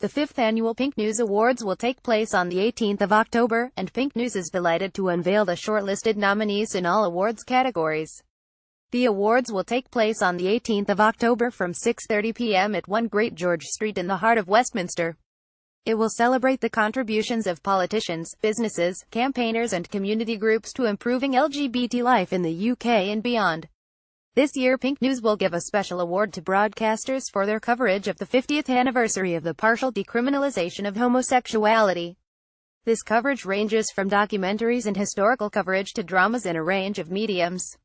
The 5th annual PinkNews Awards will take place on the 18th of October, and PinkNews is delighted to unveil the shortlisted nominees in all awards categories. The awards will take place on the 18th of October from 6:30 p.m. at 1 Great George Street in the heart of Westminster. It will celebrate the contributions of politicians, businesses, campaigners and community groups to improving LGBT life in the UK and beyond. This year PinkNews will give a special award to broadcasters for their coverage of the 50th anniversary of the partial decriminalisation of homosexuality. This coverage ranges from documentaries and historical coverage to dramas in a range of mediums.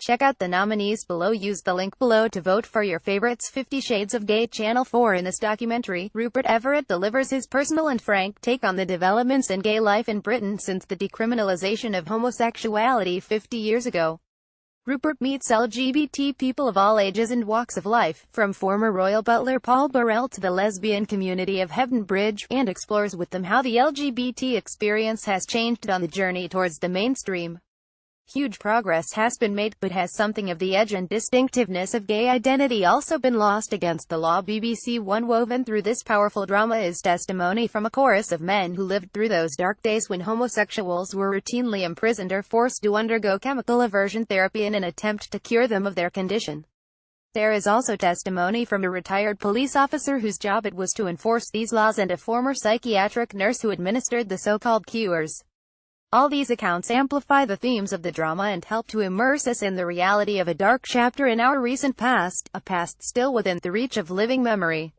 Check out the nominees below. Use the link below to vote for your favorites. 50 Shades of Gay. Channel 4. In this documentary, Rupert Everett delivers his personal and frank take on the developments in gay life in Britain since the decriminalisation of homosexuality 50 years ago. Rupert meets LGBT people of all ages and walks of life, from former royal butler Paul Burrell to the lesbian community of Hebden Bridge, and explores with them how the LGBT experience has changed on the journey towards the mainstream. Huge progress has been made, but has something of the edge and distinctiveness of gay identity also been lost against the law? BBC One. Woven through this powerful drama is testimony from a chorus of men who lived through those dark days when homosexuals were routinely imprisoned or forced to undergo chemical aversion therapy in an attempt to cure them of their condition. There is also testimony from a retired police officer whose job it was to enforce these laws, and a former psychiatric nurse who administered the so-called cures. All these accounts amplify the themes of the drama and help to immerse us in the reality of a dark chapter in our recent past, a past still within the reach of living memory.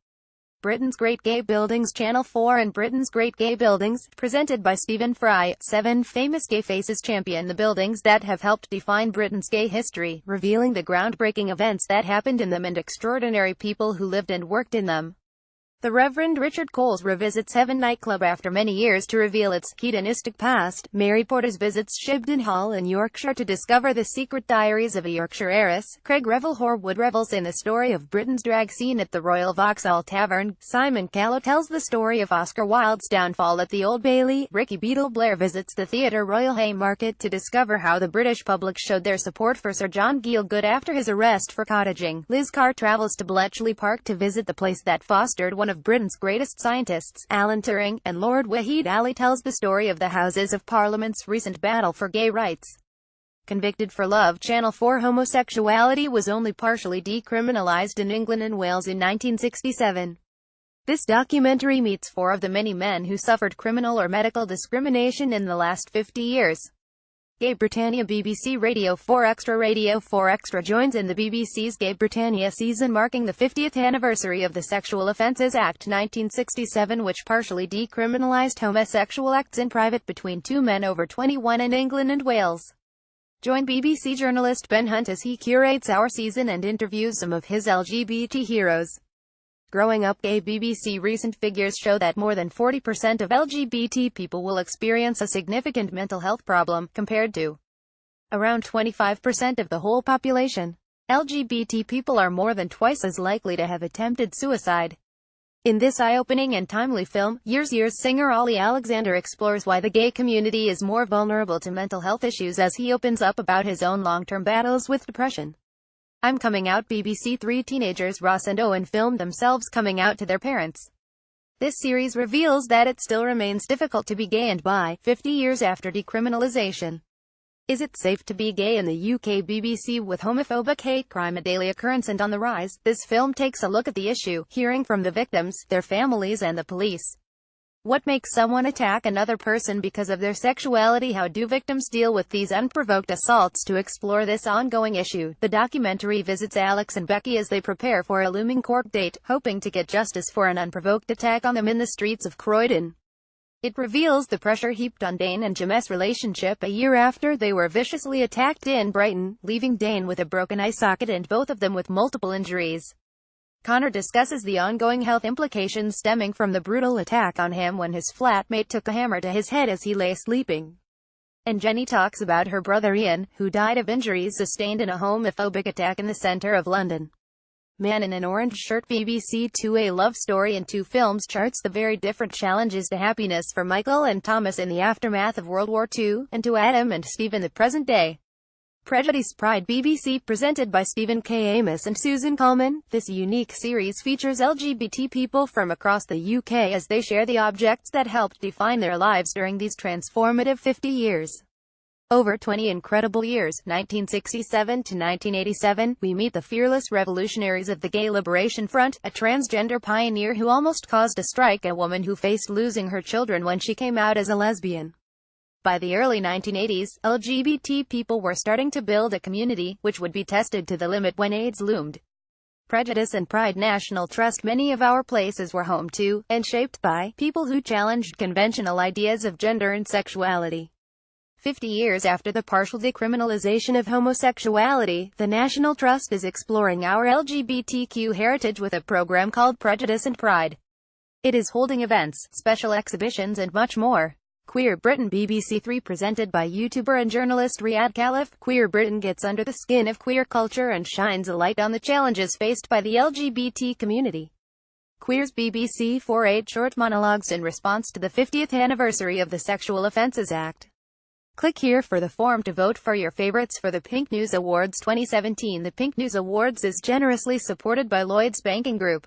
Britain's Great Gay Buildings. Channel 4 and Britain's Great Gay Buildings, presented by Stephen Fry. 7 famous gay faces champion the buildings that have helped define Britain's gay history, revealing the groundbreaking events that happened in them and extraordinary people who lived and worked in them. The Reverend Richard Coles revisits Heaven nightclub after many years to reveal its hedonistic past. Mary Portas visits Shibden Hall in Yorkshire to discover the secret diaries of a Yorkshire heiress. Craig Revel Horwood revels in the story of Britain's drag scene at the Royal Vauxhall Tavern. Simon Callow tells the story of Oscar Wilde's downfall at the Old Bailey. Ricky Beadle Blair visits the Theatre Royal Haymarket to discover how the British public showed their support for Sir John Gielgud after his arrest for cottaging. Liz Carr travels to Bletchley Park to visit the place that fostered one of Britain's greatest scientists, Alan Turing, and Lord Wahid Ali tells the story of the Houses of Parliament's recent battle for gay rights. Convicted for Love. Channel 4. Homosexuality was only partially decriminalised in England and Wales in 1967. This documentary meets 4 of the many men who suffered criminal or medical discrimination in the last 50 years. Gay Britannia. BBC Radio 4 Extra. Radio 4 Extra joins in the BBC's Gay Britannia season marking the 50th anniversary of the Sexual Offences Act 1967, which partially decriminalised homosexual acts in private between 2 men over 21 in England and Wales. Join BBC journalist Ben Hunt as he curates our season and interviews some of his LGBT heroes. Growing up gay. BBC recent figures show that more than 40% of LGBT people will experience a significant mental health problem, compared to around 25% of the whole population. LGBT people are more than twice as likely to have attempted suicide. In this eye-opening and timely film, Years singer Ollie Alexander explores why the gay community is more vulnerable to mental health issues as he opens up about his own long-term battles with depression. I'm Coming Out. BBC 3 teenagers Ross and Owen filmed themselves coming out to their parents. This series reveals that it still remains difficult to be gay and bi, 50 years after decriminalisation. Is it safe to be gay in the UK? BBC. With homophobic hate crime a daily occurrence and on the rise, this film takes a look at the issue, hearing from the victims, their families and the police. What makes someone attack another person because of their sexuality? How do victims deal with these unprovoked assaults? To explore this ongoing issue, the documentary visits Alex and Becky as they prepare for a looming court date, hoping to get justice for an unprovoked attack on them in the streets of Croydon. It reveals the pressure heaped on Dane and Jem's relationship a year after they were viciously attacked in Brighton, leaving Dane with a broken eye socket and both of them with multiple injuries. Connor discusses the ongoing health implications stemming from the brutal attack on him when his flatmate took a hammer to his head as he lay sleeping. And Jenny talks about her brother Ian, who died of injuries sustained in a homophobic attack in the centre of London. Man in an Orange Shirt. BBC 2. A love story in 2 films charts the very different challenges to happiness for Michael and Thomas in the aftermath of World War II, and to Adam and Steve in the present day. Prejudice Pride BBC presented by Stephen K. Amos and Susan Coleman. This unique series features LGBT people from across the UK as they share the objects that helped define their lives during these transformative 50 years. Over 20 incredible years, 1967 to 1987, we meet the fearless revolutionaries of the Gay Liberation Front, a transgender pioneer who almost caused a strike, a woman who faced losing her children when she came out as a lesbian. By the early 1980s, LGBT people were starting to build a community, which would be tested to the limit when AIDS loomed. Prejudice and Pride National Trust. Many of our places were home to, and shaped by, people who challenged conventional ideas of gender and sexuality. 50 years after the partial decriminalization of homosexuality, the National Trust is exploring our LGBTQ heritage with a program called Prejudice and Pride. It is holding events, special exhibitions and much more. Queer Britain BBC Three presented by YouTuber and journalist Riyadh Khalif. Queer Britain gets under the skin of queer culture and shines a light on the challenges faced by the LGBT community. Queer's BBC 4 8 short monologues in response to the 50th anniversary of the Sexual Offences Act. Click here for the form to vote for your favorites for the PinkNews Awards 2017. The PinkNews Awards is generously supported by Lloyds Banking Group.